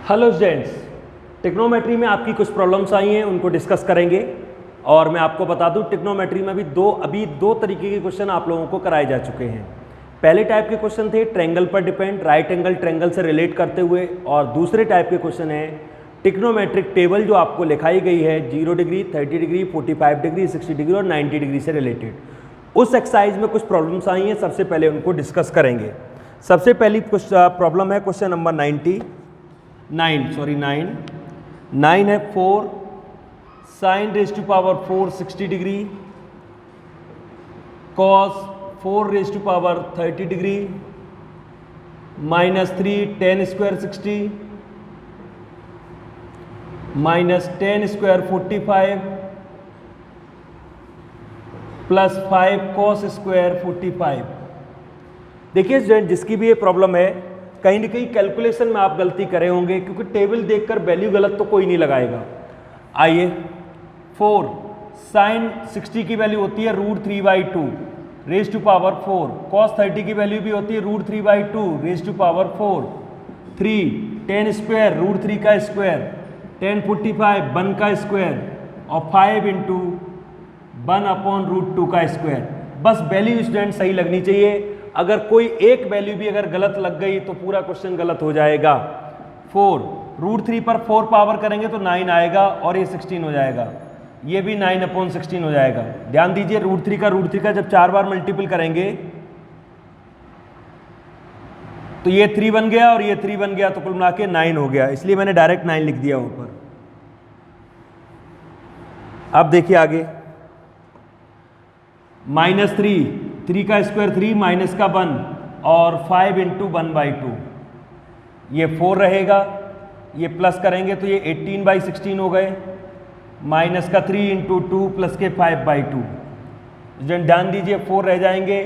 Hello students, trigonometry में आपकी कुछ प्रॉब्लम्स आई हैं, उनको डिस्कस करेंगे। और मैं आपको बता दूं, टिग्नोमेट्री में अभी दो तरीके के क्वेश्चन आप लोगों को कराए जा चुके हैं। पहले टाइप के क्वेश्चन थे ट्रायंगल पर डिपेंड, राइट एंगल ट्रायंगल से रिलेट करते हुए, और दूसरे टाइप के क्वेश्चन है टिग्नोमेट्रिक टेबल जो आपको लिखाई गई है 0 डिग्री, 30 डिग्री, 45 डिग्री, 60 डिग्री और 90 डिग्री से रिलेटेड। उस एक्सरसाइज में कुछ प्रॉब्लम्स आई हैं, सबसे पहले उनको डिस्कस करेंगे। सबसे पहली प्रॉब्लम है क्वेश्चन नंबर 9 है 4 sine raise to power 4 60 degree cos 4 raise to power 30 degree -3 10 square 60 -10 square 45 +5 cos square 45। देखिए स्टूडेंट, जिसकी भी ये प्रॉब्लम है, कहीं ना कहीं कैलकुलेशन में आप गलती करे होंगे, क्योंकि टेबल देखकर वैल्यू गलत तो कोई नहीं लगाएगा। आइए, 4 साइन 60 की वैल्यू होती है √3/2 रेज टू पावर 4, कॉस 30 की वैल्यू भी होती है √3/2 रेज टू पावर 4, 3 10 स्क्वायर √3 का स्क्वायर, 10 45 1 का स्क्वायर और 5 × 1/√2 का स्क्वायर। बस वैल्यू स्टूडेंट सही लगनी चाहिए। अगर कोई एक वैल्यू भी अगर गलत लग गई तो पूरा क्वेश्चन गलत हो जाएगा। 4 √3 पर 4 पावर करेंगे तो 9 आएगा और ये 16 हो जाएगा, ये भी 9/16 हो जाएगा। ध्यान दीजिए, √3 का जब 4 बार मल्टीपल करेंगे तो ये 3 बन गया और ये 3 बन गया, तो कुल मिला के 9 हो गया, इसलिए मैंने डायरेक्ट 9 लिख दिया ऊपर। अब देखिए आगे, -3 का स्क्वायर 3 माइनस का 1 और 5 × 1/2, ये 4 रहेगा, ये प्लस करेंगे तो ये 18/16 हो गए, माइनस का 3 × 2 प्लस के 5/2। ध्यान दीजिए 4 रह जाएंगे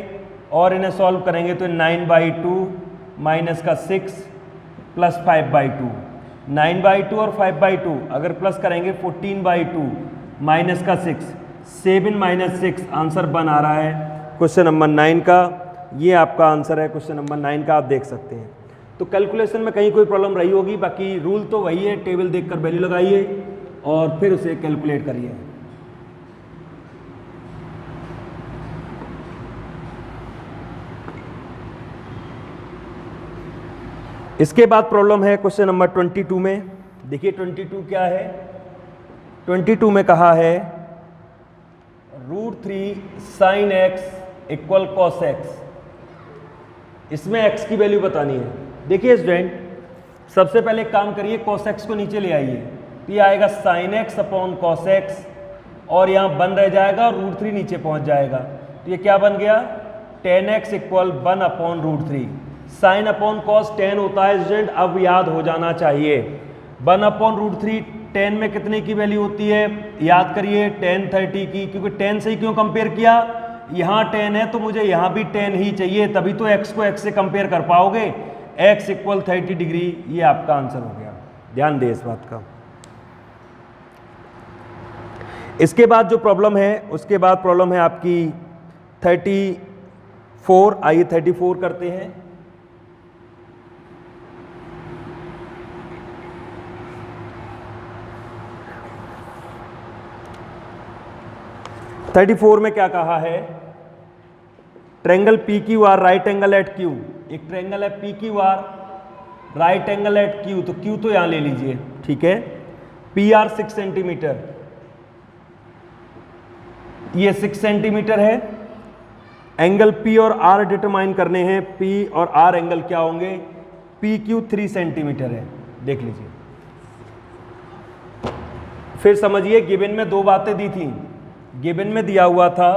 और इन्हें सॉल्व करेंगे तो 9/2 माइनस का 6 प्लस 5/2, 9/2 और 5/2 अगर प्लस करेंगे 14/2 माइनस का 6, 7 - 6 आंसर 1 आ रहा है क्वेश्चन नंबर 9 का। ये आपका आंसर है क्वेश्चन नंबर 9 का, आप देख सकते हैं। तो कैलकुलेशन में कहीं कोई प्रॉब्लम रही होगी, बाकी रूल तो वही है, टेबल देखकर वैल्यू लगाइए और फिर उसे कैलकुलेट करिए। इसके बाद प्रॉब्लम है क्वेश्चन नंबर 22 में। देखिए 22 क्या है, 22 में कहा है √3 sin x = cos x। इसमें x की वैल्यू बतानी है। देखिए स्टूडेंट, सबसे पहले एक काम करिए, cos x को नीचे ले आइए, तो ये आएगा sin x/cos x और यहाँ 1 रह जाएगा और √3 नीचे पहुँच जाएगा, तो ये क्या बन गया, tan x = 1/√3। sin/cos 10 होता है स्टूडेंट, अब याद हो जाना चाहिए। 1/√3 10 में कितने की वैल्यू होती है, याद करिए, tan 30 की, क्योंकि 10 से ही क्यों कंपेयर किया, यहाँ 10 है तो मुझे यहाँ भी 10 ही चाहिए, तभी तो x को x से कंपेयर कर पाओगे। x = 30 डिग्री, ये आपका आंसर हो गया। ध्यान दे इस बात का। इसके बाद जो प्रॉब्लम है, उसके बाद प्रॉब्लम है आपकी 34। आइए 34 करते हैं। में क्या कहा है, triangle PQR right angle at Q। एक ट्रायंगल है PQR right angle at Q, तो Q तो यहां ले लीजिए, ठीक है। PR 6 सेंटीमीटर, ये 6 सेंटीमीटर है। एंगल P और R डिटरमाइन करने हैं, P और R एंगल क्या होंगे, PQ 3 सेंटीमीटर है, देख लीजिए। फिर समझिए, गिवन में दो बातें दी थी। गिवन में दिया हुआ था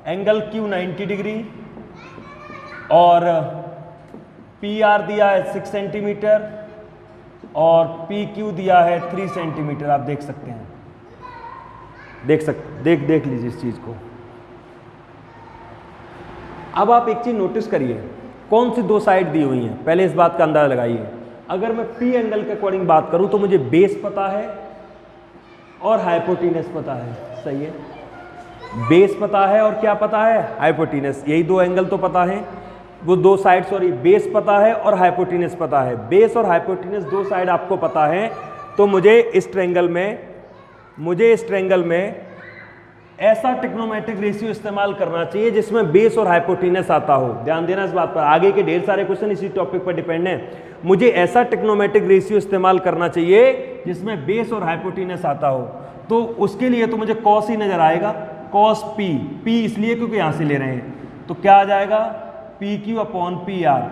एंगल Q 90 डिग्री और PR दिया है 6 सेंटीमीटर और PQ दिया है 3 सेंटीमीटर। आप देख सकते हैं, देख लीजिए इस चीज को। अब आप एक चीज नोटिस करिए, कौन सी दो साइड दी हुई हैं, पहले इस बात का अंदाजा लगाइए। अगर मैं P एंगल के अकॉर्डिंग बात करूं तो मुझे बेस पता है और हाइपोटेनस पता है, सही है। बेस पता है और क्या पता है, हाइपोटेनस, यही दो एंगल तो पता है। वो दो साइड, सॉरी बेस पता है और हाइपोटेनस पता है, बेस और हाइपोटेनस दो साइड आपको पता है, तो मुझे इस ट्रायंगल में ऐसा ट्रिग्नोमेट्रिक रेशियो इस्तेमाल करना चाहिए जिसमें बेस और हाइपोटेनस आता हो। ध्यान देना इस बात पर, आगे के ढेर सारे क्वेश्चन इसी टॉपिक पर डिपेंड हैं। मुझे ऐसा ट्रिग्नोमेट्रिक रेशियो इस्तेमाल करना चाहिए जिसमें बेस और हाइपोटेनस आता हो, तो उसके लिए तो मुझे कॉस ही नजर आएगा, कॉस पी इसलिए क्योंकि यहां से ले रहे हैं, तो क्या आ जाएगा P Q upon P R,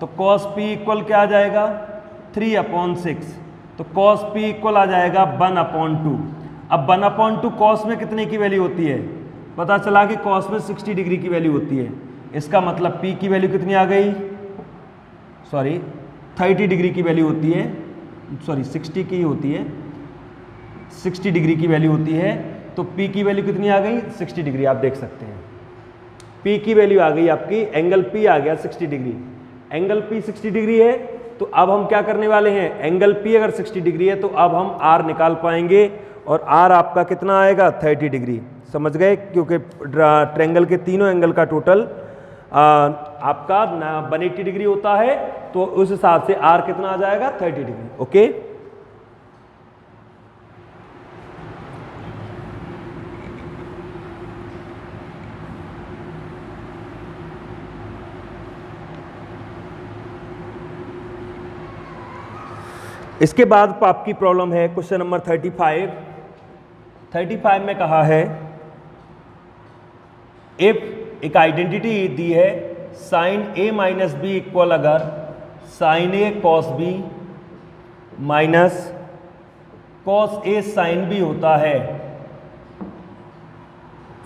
तो कॉस पी इक्वल क्या आ जाएगा 3/6, तो कॉस पी इक्वल आ जाएगा 1/2। अब 1/2 कॉस में कितने की वैल्यू होती है, पता चला कि कॉस में 60 डिग्री की वैल्यू होती है, इसका मतलब पी की वैल्यू कितनी आ गई, सॉरी 30 डिग्री की वैल्यू होती है, सॉरी 60 की होती है, 60 डिग्री की वैल्यू होती है, तो पी की वैल्यू कितनी आ गई 60 डिग्री। आप देख सकते हैं पी की वैल्यू आ गई आपकी, एंगल पी आ गया 60 डिग्री, एंगल पी 60 डिग्री है, तो अब हम क्या करने वाले हैं, एंगल पी अगर 60 डिग्री है तो अब हम आर निकाल पाएंगे, और आर आपका कितना आएगा 30 डिग्री। समझ गए, क्योंकि ट्रायंगल के तीनों एंगल का टोटल आपका 180 डिग्री होता है, तो उस हिसाब से आर कितना आ जाएगा 30 डिग्री। ओके, इसके बाद आपकी प्रॉब्लम है क्वेश्चन नंबर 35 में कहा है इफ एक आइडेंटिटी दी है साइन ए माइनस बी इक्वल, अगर sign A cos B minus cos A sine B होता है,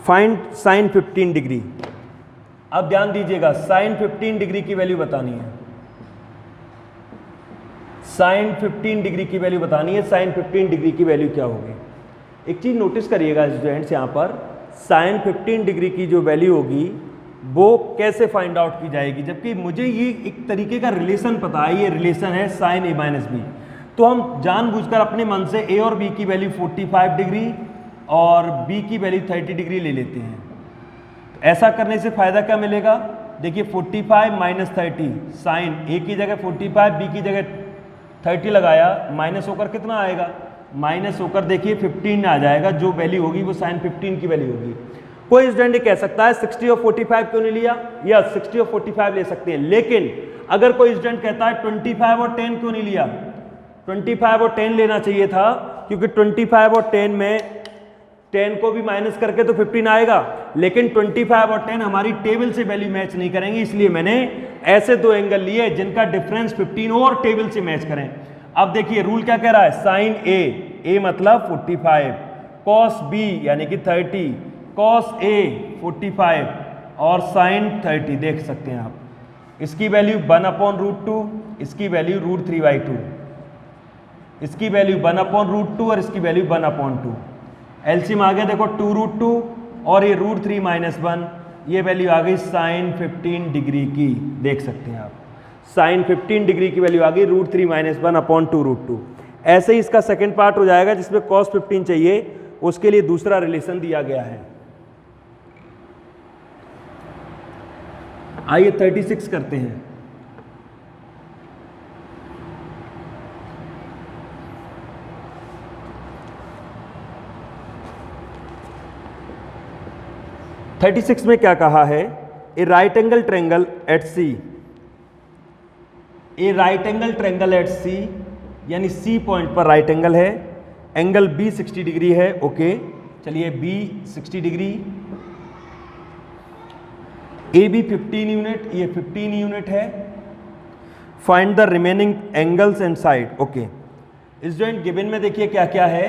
फाइंड साइन 15 डिग्री। अब ध्यान दीजिएगा, साइन 15 डिग्री की वैल्यू बतानी है, साइन 15 डिग्री की वैल्यू बतानी है, साइन 15 डिग्री की वैल्यू क्या होगी। एक चीज नोटिस करिएगा स्टूडेंट्स, यहां पर साइन 15 डिग्री की जो वैल्यू होगी वो कैसे फाइंड आउट की जाएगी, जबकि मुझे ये एक तरीके का रिलेशन पता है, ये रिलेशन है साइन ए माइनस बी, तो हम जानबूझकर अपने मन से ए और बी की वैल्यू 45 डिग्री और बी की वैल्यू 30 डिग्री ले लेते हैं। ऐसा करने से फायदा क्या मिलेगा, देखिए 45 माइनस 30, साइन ए की जगह 45 बी की जगह 30 लगाया, माइनस होकर कितना आएगा, माइनस होकर देखिए 15 आ जाएगा, जो वैल्यू होगी वो साइन 15 की वैल्यू होगी। कोई स्टूडेंट कह सकता है 60 और 45 क्यों नहीं लिया, या 60 और 45 ले सकते हैं, लेकिन अगर कोई स्टूडेंट कहता है 25 और 10 क्यों नहीं लिया, 25 और 10 लेना चाहिए था, क्योंकि 25 और 10 में 10 को भी माइनस करके तो 15 आएगा, लेकिन 25 और 10 हमारी टेबल से वैल्यू मैच नहीं करेंगी, इसलिए मैंने ऐसे दो एंगल लिए जिनका डिफरेंस 15 और टेबल से मैच करें। अब देखिए रूल क्या कह रहा है, साइन ए मतलब 45, कॉस बी यानी कि 30, कॉस ए 45 और साइन 30, देख सकते हैं आप, इसकी वैल्यू 1/√2, इसकी वैल्यू √3/2, इसकी वैल्यू 1/√2 और इसकी वैल्यू 1/2। एलसीएम आ गया देखो 2√2 और ये √3 - 1, ये वैल्यू आ गई साइन 15 डिग्री की, देख सकते हैं आप, साइन 15 डिग्री की वैल्यू आ गई √3 - 1/2√2। ऐसे ही इसका सेकंड पार्ट हो जाएगा जिसमें cos 15 चाहिए, उसके लिए दूसरा रिलेशन दिया गया है। आइए 36 करते हैं। में क्या कहा है, a right angle triangle at C, a right angle triangle at C यानी सी पॉइंट पर राइट एंगल है, एंगल बी 60 डिग्री है। ओके, चलिए B 60 degree, A B 15 unit, ये 15 यूनिट है। Find the remaining angles and side. Okay, इस joint given में देखिए क्या क्या है,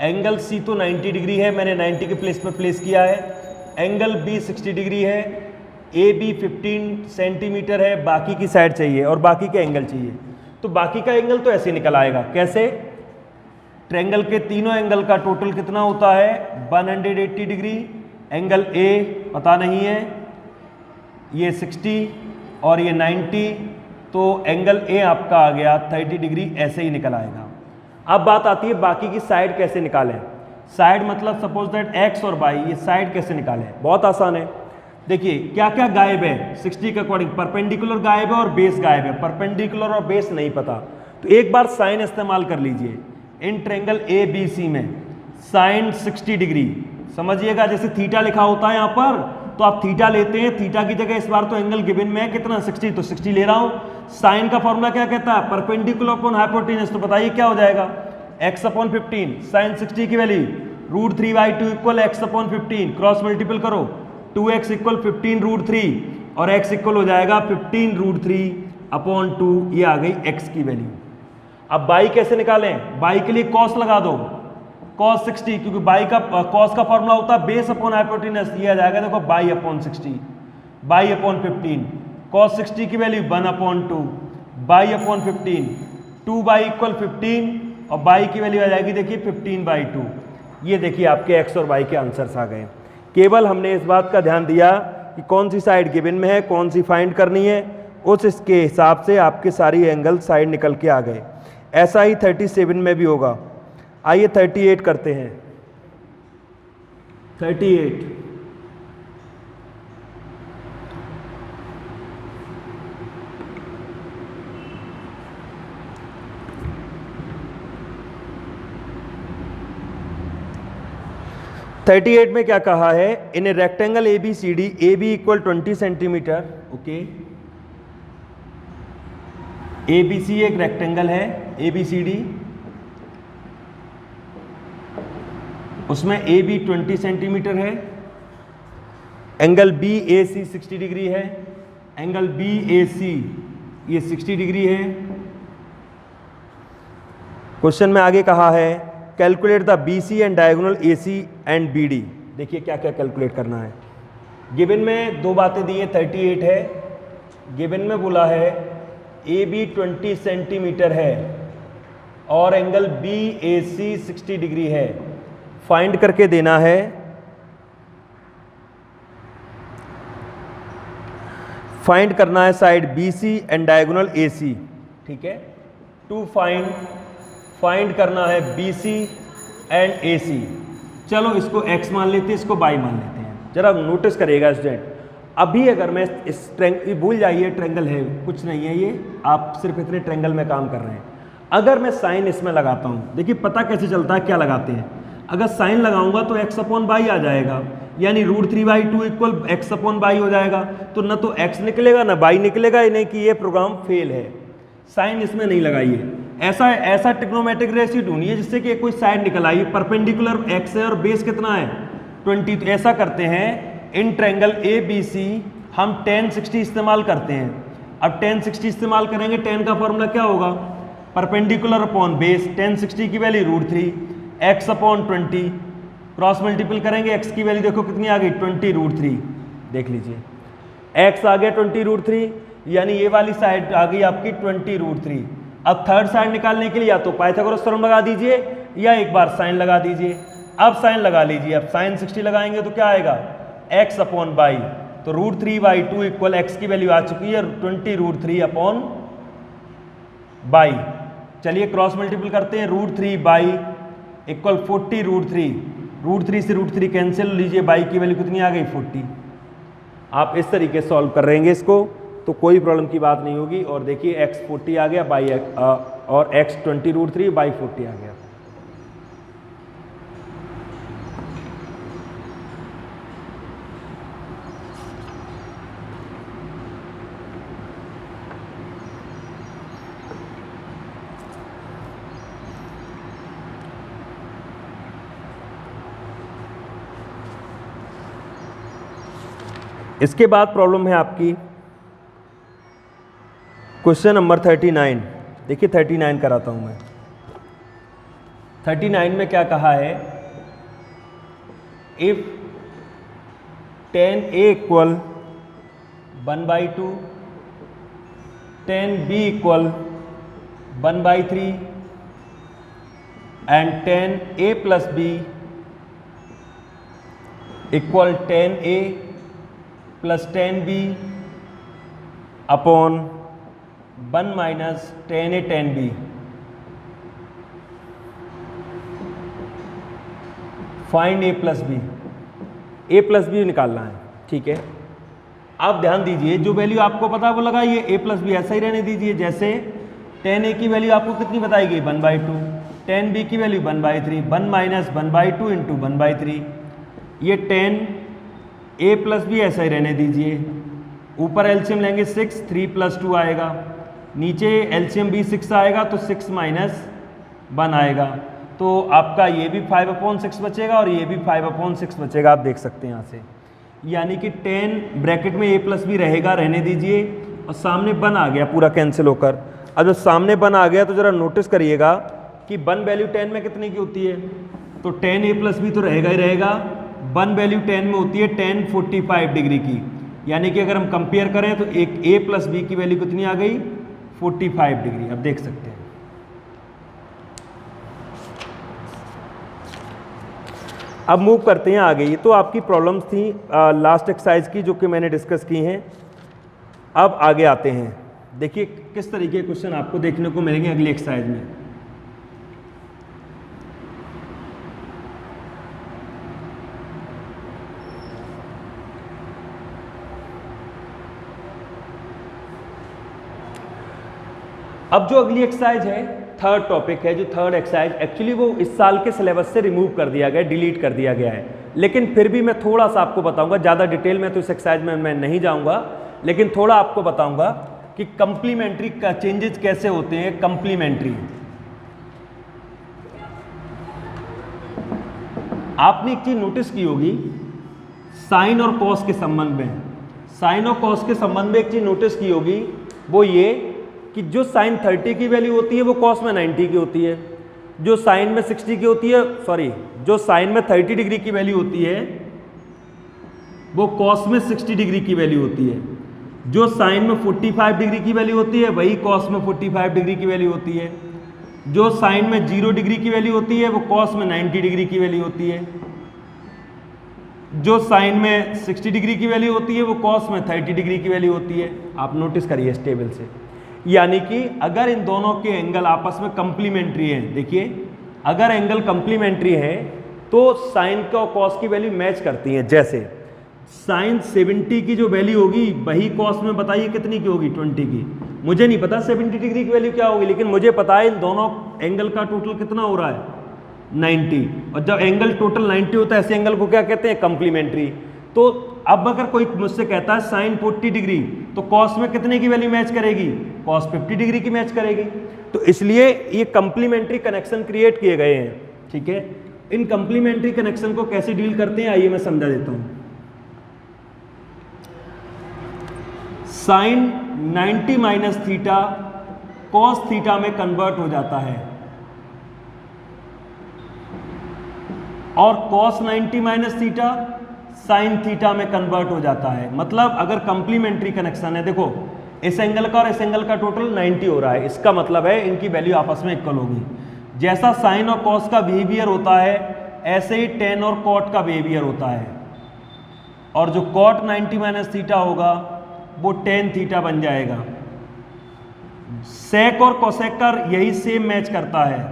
एंगल सी तो 90 डिग्री है, मैंने 90 के प्लेस पर प्लेस किया है, एंगल बी 60 डिग्री है, ए बी 15 सेंटीमीटर है, बाकी की साइड चाहिए और बाकी के एंगल चाहिए, तो बाकी का एंगल तो ऐसे निकल आएगा। कैसे, ट्रायंगल के तीनों एंगल का टोटल कितना होता है 180 डिग्री, एंगल ए पता नहीं है, ये 60 और ये 90, तो एंगल ए आपका आ गया 30 डिग्री, ऐसे ही निकल आएगा। अब बात आती है बाकी की साइड कैसे निकालें। साइड मतलब सपोज दैट एक्स और वाई, ये साइड कैसे निकालें, बहुत आसान है। देखिए क्या क्या गायब है 60 के अकॉर्डिंग, परपेंडिकुलर गायब है और बेस गायब है, परपेंडिकुलर और बेस नहीं पता। तो एक बार साइन इस्तेमाल कर लीजिए इन ट्रायंगल ए बी सी में, साइन 60 डिग्री समझिएगा, जैसे थीटा लिखा होता है यहाँ पर, तो आप थीटा लेते हैं, थीटा की जगह इस बार तो एंगल गिवन में है कितना 60, तो 60 ले रहा हूं। साइन का फॉर्मूला क्या कहता है, परपेंडिकुलर अपॉन हाइपोटेनस, तो बताइए क्या हो जाएगा, x अपॉन 15, साइन 60 की value √3/2 equal x upon 15, cross multiple करो 2x इक्वल 15 √3 और x इक्वल हो जाएगा 15 √3 अपॉन 2, ये आ गई x की वैल्यू। अब बाई कैसे निकालें, बाई के लिए कॉस लगा दो, cos 60, क्योंकि बाई का cos का फॉर्मूला होता है बेस अपॉन हाइपोटेनस, ये आ जाएगा देखो by upon 60, by upon 15, cos 60 की value 1 upon 2, by upon 15, 2 by equal 15 और बाई की वैल्यू आ जाएगी देखिए 15/2। ये देखिए आपके x और y के आंसर्स आ गए। केवल हमने इस बात का ध्यान दिया कि कौन सी साइड गिवन में है, कौन सी फाइंड करनी है, उस इसके हिसाब से आपके सारी एंगल साइड निकल के आ गए। ऐसा ही 37 में भी होगा। आइए 38 करते हैं। 38 38 में क्या कहा है, in a rectangle A B C D, A B equal 20 centimetre, okay, A B C एक रेक्टेंगल है ए बी सी डी, उसमें ए बी 20 सेंटीमीटर है, angle B A C 60 degree है, एंगल बी ए सी ये 60 degree है। Question में आगे कहा है calculate the B C and diagonal A C and B D. देखिए क्या क्या कैलकुलेट करना है। गिवन में दो बातें दी है, 38 है, गिवन में बोला है ए बी 20 सेंटीमीटर है और angle B A C 60 degree है। फाइंड करके देना है फाइंड करना है side B C and diagonal A C, ठीक है। टू फाइंड करना है बी सी एंड ए सी। चलो इसको x मान लेते हैं, इसको y मान लेते हैं। जरा नोटिस करिएगा स्टूडेंट, अभी अगर मैं इस ट्रायंगल, भूल जाइए ट्रायंगल है कुछ नहीं है, ये आप सिर्फ इतने ट्रायंगल में काम कर रहे हैं। अगर मैं साइन इसमें लगाता हूँ, देखिए पता कैसे चलता है क्या लगाते हैं। अगर साइन लगाऊंगा तो x अपॉन बाई आ जाएगा, यानी √3/2 इक्वल x अपॉन बाई हो जाएगा। तो न तो x निकलेगा ना बाई निकलेगा, यानी कि ये प्रोग्राम फेल है। साइन इसमें नहीं लगाइए। ऐसा ट्रिग्नोमेट्रिक रेशियो ढूंढिए जिससे कि कोई साइड निकल आई। परपेंडिकुलर x है और बेस कितना है 20। तो ऐसा करते हैं इन ट्रायंगल ए बी सी हम tan 60 इस्तेमाल करते हैं। अब tan 60 इस्तेमाल करेंगे, tan का फॉर्मूला क्या होगा, परपेंडिकुलर अपॉन बेस, tan 60 की value √3, x upon 20, cross multiple करेंगे, x की वैल्यू देखो कितनी आ गई 20 √3। देख लीजिए x आ गया 20 √3, यानी ये वाली साइड आ गई आपकी 20 √3। अब थर्ड साइड निकालने के लिए या तो पाइथागोरस थ्योरम लगा दीजिए या एक बार साइन लगा दीजिए। अब साइन लगा लीजिए, अब साइन 60 लगाएंगे तो क्या आएगा x अपॉन बाई, तो √3/2 इक्वल x की वैल्यू आ चुकी है 20 √3 अपॉन बाई। चलिए क्रॉस मल्टीपल करते हैं, √3 इक्वल 40 √3 से √3 कैंसिल लीजिए, बाई की वैल्यू कितनी आ गई 40। आप इस तरीके से सॉल्व कर रहेंगे इसको तो कोई प्रॉब्लम की बात नहीं होगी। और देखिए x 40 आ गया बाई और x 20 √3 बाई 40 आ गया। इसके बाद प्रॉब्लम है आपकी क्वेश्चन नंबर 39। देखिए 39 कराता हूं मैं। 39 में क्या कहा है, if tan A equal 1/2, tan B equal 1/3 and tan A plus B equal tan A plus tan B upon 1 minus tan A tan B। Find A plus B, A plus B निकालना है, ठीक है। आप ध्यान दीजिए, जो value आपको पता है वो लगाइए, a प्लस बी ऐसा ही रहने दीजिए। जैसे tan a की वैल्यू आपको कितनी बताएगी 1/2, tan b की वैल्यू 1/3, 1 माइनस 1/2 इंटू 1/3। ये tan a प्लस बी ऐसा ही रहने दीजिए। ऊपर एलसीएम लेंगे 6, 3 + 2 आएगा, नीचे एलसीएम भी 6 आएगा तो 6 - 1 आएगा। तो आपका ये भी 5/6 बचेगा और ये भी 5/6 बचेगा। आप देख सकते हैं यहाँ से, यानी कि 10 ब्रैकेट में a प्लस बी रहेगा, रहने दीजिए, और सामने 1 आ गया पूरा कैंसिल होकर। अब जब सामने 1 आ गया तो ज़रा नोटिस करिएगा कि 1 वैल्यू 10 में कितने की होती है, तो 10 a प्लस बी तो रहेगा ही रहेगा। 1 वैल्यू 10 में होती है tan 45 डिग्री की, यानी कि अगर हम कंपेयर करें तो एक a प्लस बी की वैल्यू कितनी आ गई 45 डिग्री। अब देख सकते हैं। अब मूव करते हैं आगे। ये तो आपकी प्रॉब्लम्स थी लास्ट एक्सरसाइज की जो कि मैंने डिस्कस की हैं। अब आगे आते हैं, देखिए किस तरीके के क्वेश्चन आपको देखने को मिलेंगे अगली एक्सरसाइज में। अब जो अगली एक्सरसाइज है, थर्ड टॉपिक है, जो थर्ड एक्सरसाइज एक्चुअली वो इस साल के सिलेबस से रिमूव कर दिया गया, डिलीट कर दिया गया है, लेकिन फिर भी मैं थोड़ा सा आपको बताऊंगा। ज़्यादा डिटेल में तो इस एक्सरसाइज में मैं नहीं जाऊंगा, लेकिन थोड़ा आपको बताऊंगा कि कंप्लीमेंट्री का चेंजेस कैसे होते हैं। कंप्लीमेंट्री, आपने एक चीज नोटिस की होगी साइन और कॉस के संबंध में, साइन और कॉस के संबंध में एक चीज नोटिस की होगी, वो ये कि जो साइन 30 की वैल्यू होती है वो कॉस में 90 की होती है, जो साइन में 60 की होती है, सॉरी जो साइन में 30 डिग्री की वैल्यू होती है वो कॉस में 60 डिग्री की वैल्यू होती है, जो साइन में 45 डिग्री की वैल्यू होती है वही कॉस में 45 डिग्री की वैल्यू होती है, जो साइन में 0 डिग्री की वैल्यू होती है वो कॉस में 90 डिग्री की वैल्यू होती है, जो साइन में 60 डिग्री की वैल्यू होती है वो कॉस में 30 डिग्री की वैल्यू होती है। आप नोटिस करिए इस टेबल से, यानी कि अगर इन दोनों के एंगल आपस में कंप्लीमेंट्री हैं, देखिए अगर एंगल कंप्लीमेंट्री है तो साइन का और कॉस की वैल्यू मैच करती हैं। जैसे साइन 70 की जो वैल्यू होगी वही कॉस में बताइए कितनी की होगी 20 की। मुझे नहीं पता 70 डिग्री की वैल्यू क्या होगी, लेकिन मुझे पता है इन दोनों एंगल का टोटल कितना हो रहा है 90, और जब एंगल टोटल 90 होता है ऐसे एंगल को क्या कहते हैं कंप्लीमेंट्री। तो अब अगर कोई मुझसे कहता है साइन 40 डिग्री तो कॉस में कितने की वैल्यू मैच करेगी, कॉस 50 डिग्री की मैच करेगी। तो इसलिए ये कंप्लीमेंट्री कनेक्शन क्रिएट किए गए हैं, ठीक है। इन कंप्लीमेंट्री कनेक्शन को कैसे डील करते हैं आइए मैं समझा देता हूं। Sine 90 minus theta cos theta में कन्वर्ट हो जाता है, और cos 90 minus theta sine theta में कन्वर्ट हो जाता है। मतलब अगर कंप्लीमेंट्री कनेक्शन है, देखो इस एंगल का और इस एंगल का टोटल 90 हो रहा है, इसका मतलब है इनकी वैल्यू आपस में इक्वल होगी। जैसा साइन और कॉस का बिहेवियर होता है ऐसे ही टेन और कॉट का बिहेवियर होता है, और जो कॉट 90 माइनस थीटा होगा वो टेन थीटा बन जाएगा। सेक और कोसेक का यही सेम मैच करता है,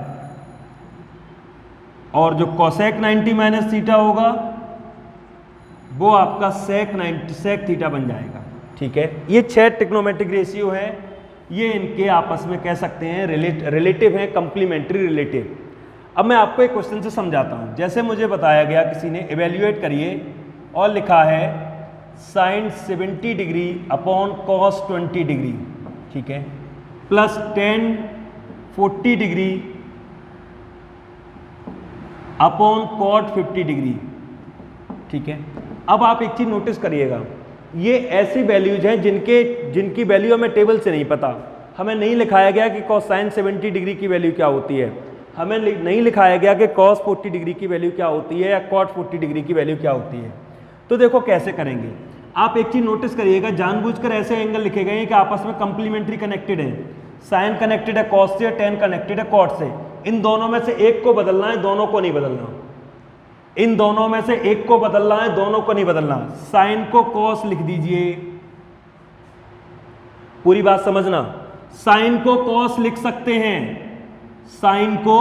और जो कोसेक 90 माइनस थीटा होगा वो आपका सेक थीटा बन जाएगा, ठीक है। ये 6 ट्रिग्नोमेट्रिक रेशियो है, ये इनके आपस में कह सकते हैं रिलेटिव हैं, कंप्लीमेंट्री रिलेटिव। अब मैं आपको एक क्वेश्चन से समझाता हूं। जैसे मुझे बताया गया, किसी ने इवेल्युएट करिए और लिखा है sine 70 degree upon cos 20 degree, ठीक है, plus tan 40 degree upon cot 50 degree, ठीक है। अब आप एक चीज नोटिस करिएगा, ये ऐसी वैल्यूज हैं जिनकी वैल्यू हमें टेबल से नहीं पता। हमें नहीं लिखाया गया कि कॉस साइन 70 डिग्री की वैल्यू क्या होती है, हमें नहीं लिखाया गया कि कॉस 40 डिग्री की वैल्यू क्या होती है या कॉट 40 डिग्री की वैल्यू क्या होती है। तो देखो कैसे करेंगे। आप एक चीज नोटिस करिएगा, जानबूझकर ऐसे एंगल लिखे गए हैं कि आपस में कंप्लीमेंट्री कनेक्टेड है। साइन कनेक्टेड है कॉस से, टेन कनेक्टेड है कॉट से। इन दोनों में से एक को बदलना है, दोनों को नहीं बदलना। इन दोनों में से एक को बदलना है, दोनों को नहीं बदलना। साइन को कॉस लिख दीजिए, पूरी बात समझना। साइन को कॉस लिख सकते हैं, साइन को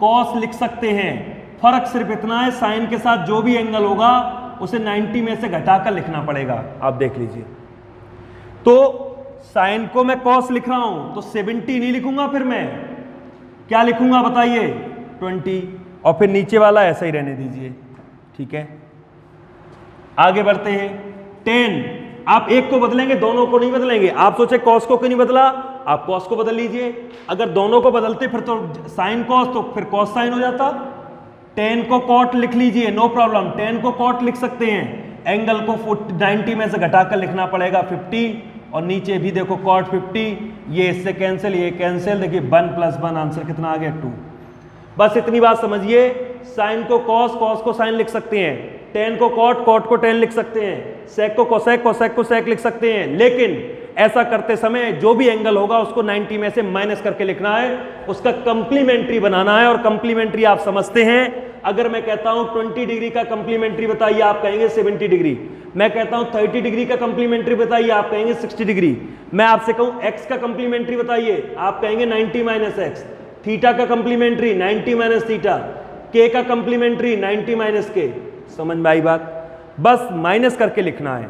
कॉस लिख सकते हैं। फर्क सिर्फ इतना है, साइन के साथ जो भी एंगल होगा उसे 90 में से घटाकर लिखना पड़ेगा। आप देख लीजिए। तो साइन को मैं कॉस लिख रहा हूं तो 70 नहीं लिखूंगा, फिर मैं क्या लिखूंगा बताइए 20, और फिर नीचे वाला ऐसा ही रहने दीजिए। ठीक है, आगे बढ़ते हैं। 10 आप एक को बदलेंगे, दोनों को नहीं बदलेंगे। आप सोचे कॉस को क्यों नहीं बदला, आप कॉस को बदल लीजिए। अगर दोनों को बदलते फिर तो साइन कॉस, तो फिर कॉस साइन हो जाता। 10 को कॉट लिख लीजिए, नो प्रॉब्लम, 10 को कॉट लिख सकते हैं। एंगल को 90 में से घटाकर लिखना पड़ेगा 50, और नीचे भी देखो कॉट 50, ये इससे कैंसिल, ये कैंसिल, देखिए 1 + 1 आंसर कितना आ गया 2। बस इतनी बात समझिए, साइन को कॉस, कॉस को साइन लिख सकते हैं, 10 को कॉट, कॉट को 10 लिख सकते हैं, सेक को कोसेक, कोसेक को सेक लिख सकते हैं। लेकिन ऐसा करते समय जो भी एंगल होगा उसको 90 में से माइनस करके लिखना है, उसका कंप्लीमेंट्री बनाना है। और कंप्लीमेंट्री आप समझते हैं, अगर मैं कहता हूं 20 डिग्री का कंप्लीमेंट्री बताइए, आप कहेंगे 70 डिग्री। मैं कहता हूं 30 डिग्री का कंप्लीमेंट्री बताइए, आप कहेंगे 60 डिग्री। मैं आपसे कहूं एक्स का कंप्लीमेंट्री बताइए, आप कहेंगे 90 - x। थीटा का कंप्लीमेंट्री 90 - थीटा। के का कंप्लीमेंट्री 90 - के। समझ में आई बात? बस माइनस करके लिखना है।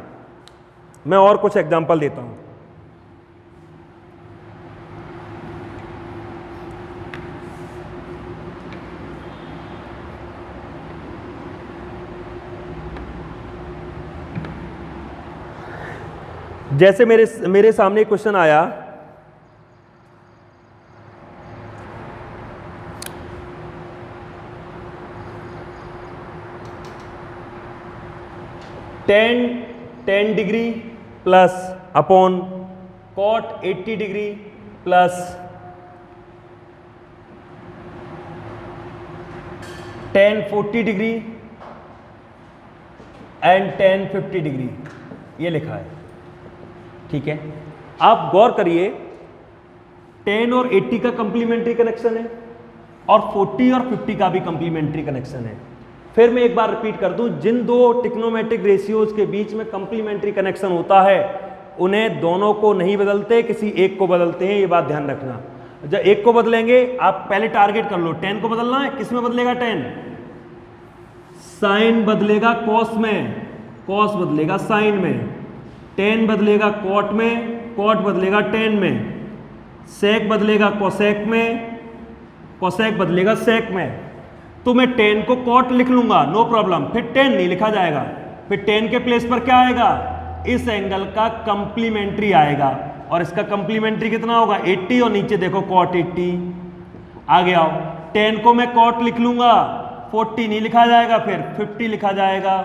मैं और कुछ एग्जांपल देता हूं। जैसे मेरे सामने क्वेश्चन आया, tan degree plus upon cot 80 degree plus tan 40 degree and tan 50 degree, ये लिखा है। ठीक है, आप गौर करिए, 10 और 80 का कंप्लीमेंट्री कनेक्शन है और 40 और 50 का भी कंप्लीमेंट्री कनेक्शन है। फिर मैं एक बार रिपीट कर दूं, जिन दो ट्रिग्नोमेट्रिक रेशियोज के बीच में कंप्लीमेंट्री कनेक्शन होता है उन्हें दोनों को नहीं बदलते, किसी एक को बदलते हैं, ये बात ध्यान रखना। जब एक को बदलेंगे, आप पहले टारगेट कर लो, 10 को बदलना है। किस में बदलेगा 10? साइन बदलेगा कॉस में, कॉस बदलेगा साइन में, 10 बदलेगा कॉट में, कॉट बदलेगा 10 में, सेक बदलेगा कोसेक में, कोसेक बदलेगा सेक में। तो मैं 10 को कॉट लिख लूंगा, नो प्रॉब्लम, फिर 10 नहीं लिखा जाएगा, फिर 10 के प्लेस पर क्या आएगा, इस एंगल का कंप्लीमेंट्री आएगा, और इसका कंप्लीमेंट्री कितना होगा 80, और नीचे देखो कॉट 80। आगे आओ, 10 को मैं कॉट लिख लूंगा, 40 नहीं लिखा जाएगा, फिर 50 लिखा जाएगा,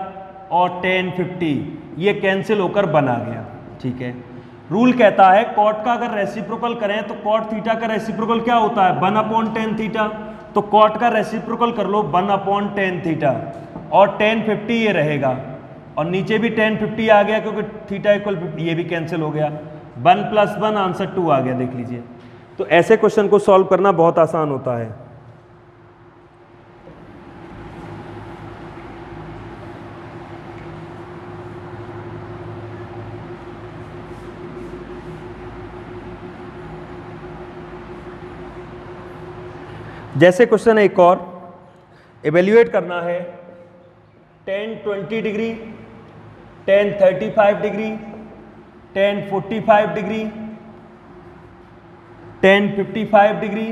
और 10 50, ये कैंसिल होकर बना गया। ठीक है, रूल कहता है कॉट का अगर रेसिप्रोकल करें तो कॉट थीटा का रेसिप्रोकल क्या होता है 1/10 थीटा, तो कॉट का रेसिप्रोकल कर लो 1/10 थीटा, और 10 50 ये रहेगा, और नीचे भी 10 50 आ गया क्योंकि थीटा इक्वल 50, ये भी कैंसिल हो गया, 1 + 1 आंसर 2 आ गया। देख लीजिए, तो ऐसे क्वेश्चन को सॉल्व करना बहुत आसान होता है। जैसे क्वेश्चन है एक और, इवेल्युएट करना है 10 20 डिग्री, 10 35 डिग्री, 10 45 डिग्री, 10 55 डिग्री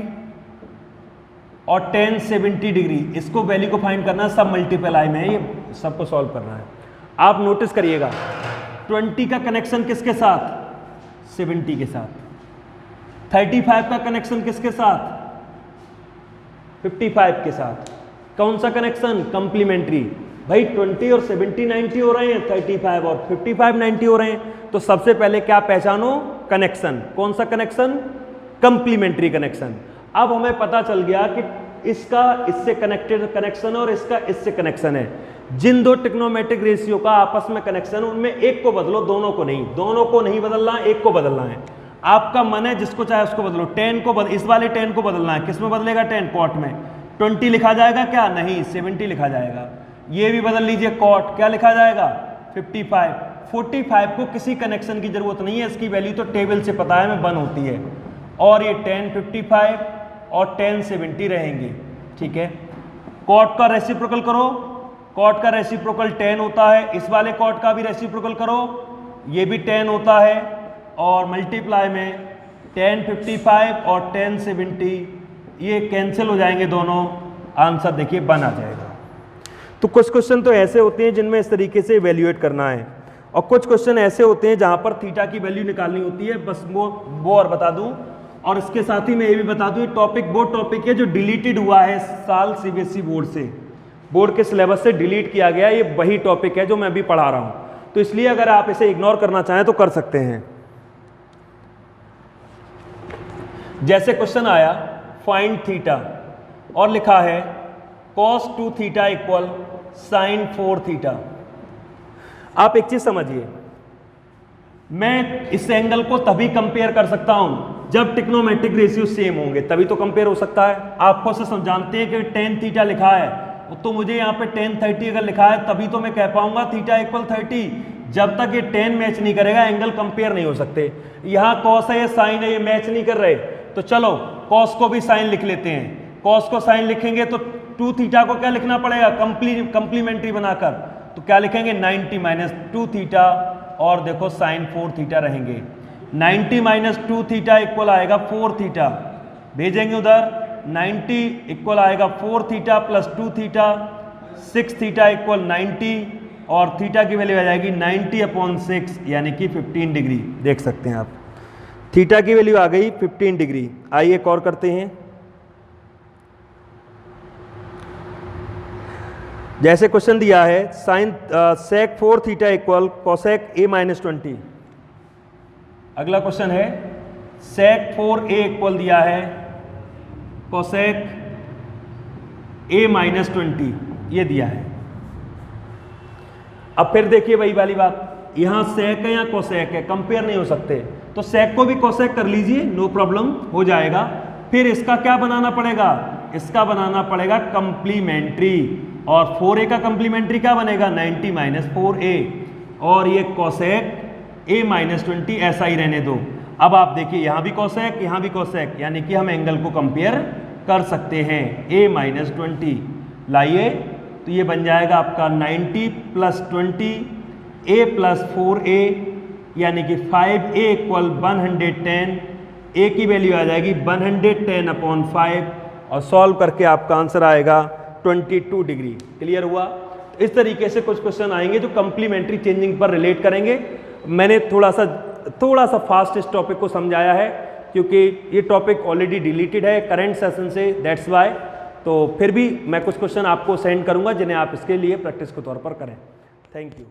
और 10 70 डिग्री। इसको वैल्यू को फाइंड करना है, सब मल्टीप्लाई में है, ये सबको सॉल्व करना है। आप नोटिस करिएगा 20 का कनेक्शन किसके साथ, 70 के साथ, 35 का कनेक्शन किसके साथ, 55 के साथ। कौन सा कनेक्शन, कंप्लीमेंट्री। भाई 20 और 70 90 हो रहे हैं, 35 और 55 90 हो रहे हैं, तो सबसे पहले क्या पहचानो, कनेक्शन। कौन सा कनेक्शन, कंप्लीमेंट्री कनेक्शन। अब हमें पता चल गया कि इसका इससे कनेक्टेड कनेक्शन और इसका इससे कनेक्शन है। जिन दो ट्रिग्नोमेट्रिक रेशियो का आपस में कनेक्शन, उनमें एक को बदलो, दोनों को नहीं, दोनों को नहीं बदलना, एक को बदलना है। आपका मन है जिसको चाहे उसको बदलो, 10 को इस वाले 10 को बदलना है, किस में बदलेगा 10 कॉट में, 20 लिखा जाएगा क्या, नहीं 70 लिखा जाएगा। ये भी बदल लीजिए, कॉट क्या लिखा जाएगा 55, 45 को किसी कनेक्शन की जरूरत नहीं है, इसकी वैल्यू तो टेबल से पता है हमें 1 होती है, और ये 10 55 और 10 70 रहेंगे। ठीक है, कॉट का रेसिप्रोकल करो, कॉट का रेसिप्रोकल 10 होता है, इस वाले कॉट का भी रेसिप्रोकल करो, ये भी 10 होता है, और मल्टीप्लाई में tan 55 और tan 70, ये कैंसिल हो जाएंगे दोनों, आंसर देखिए 1 आ जाएगा। तो कुछ क्वेश्चन तो ऐसे होते हैं जिनमें इस तरीके से इवेल्युएट करना है, और कुछ क्वेश्चन ऐसे होते हैं जहां पर थीटा की वैल्यू निकालनी होती है। बस वो और बता दूं, और इसके साथ ही मैं ये भी बता दूं, ये टॉपिक वो टॉपिक है जो डिलीटेड हुआ है साल सीबीएसई बोर्ड से, बोर्ड के सिलेबस से डिलीट किया गया, ये वही टॉपिक है जो मैं अभी पढ़ा रहा हूं। तो इसलिए अगर आप इसे इग्नोर करना चाहें तो कर सकते हैं। जैसे क्वेश्चन आया फाइंड थीटा और लिखा है cos 2 theta equal sin 4 theta. आप एक चीज समझिए, मैं इस एंगल को तभी कंपेयर कर सकता हूं जब ट्रिग्नोमेट्रिक रेशियो सेम होंगे, तभी तो कंपेयर हो सकता है। आप खुद से जानते हैं कि tan थीटा लिखा है, तो मुझे यहाँ पे tan 30 अगर लिखा है तभी तो मैं कह पाऊंगा थीटा इक्वल 30। जब तक ये tan मैच नहीं करेगा एंगल कंपेयर नहीं हो सकते। यहाँ cos है, sin है, ये मैच नहीं कर रहे, तो चलो cos को भी sin लिख लेते हैं। cos को sin लिखेंगे तो 2 थीटा को क्या लिखना पड़ेगा, कंप्लीमेंट्री बनाकर, तो क्या लिखेंगे 90 माइनस 2 थीटा, और देखो sin 4 थीटा रहेंगे। 90 माइनस 2 थीटा इक्वल आएगा 4 थीटा, भेजेंगे उधर। 90 इक्वल आएगा 4 theta plus 2 theta, 6 theta equal 90, और थीटा की वैल्यू आ जाएगी 90/6 यानी कि 15 डिग्री। देख सकते हैं आप, थीटा की वैल्यू आ गई 15 डिग्री। आइए एक और करते हैं। जैसे क्वेश्चन दिया है sine sec 4 theta equal cosec a minus 20। अगला क्वेश्चन है sec 4a इक्वल दिया है cosec a माइनस 20, ये दिया है। अब फिर देखिए वही वाली बात, यहां sec है या cosec है, कंपेयर नहीं हो सकते, तो sec को भी cosec कर लीजिए, नो प्रॉब्लम, हो जाएगा। फिर इसका क्या बनाना पड़ेगा, इसका बनाना पड़ेगा कंप्लीमेंट्री, और 4a का कंप्लीमेंट्री क्या बनेगा 90 माइनस 4a, और ये cosec a माइनस 20 ऐसा ही रहने दो। अब आप देखिए यहाँ भी cosec यहाँ भी cosec, यानी कि हम एंगल को कंपेयर कर सकते हैं। a माइनस 20 लाइए, तो ये बन जाएगा आपका 90 प्लस 20 a प्लस 4a, यानी कि 5a इक्वल 110, a की वैल्यू आ जाएगी 110/5, और सॉल्व करके आपका आंसर आएगा 22 डिग्री। क्लियर हुआ। इस तरीके से कुछ क्वेश्चन आएंगे जो कंप्लीमेंट्री चेंजिंग पर रिलेट करेंगे। मैंने थोड़ा सा फास्ट इस टॉपिक को समझाया है क्योंकि ये टॉपिक ऑलरेडी डिलीटेड है करंट सेशन से, दैट्स वाई। तो फिर भी मैं कुछ क्वेश्चन आपको सेंड करूंगा जिन्हें आप इसके लिए प्रैक्टिस के तौर पर करें। Thank you.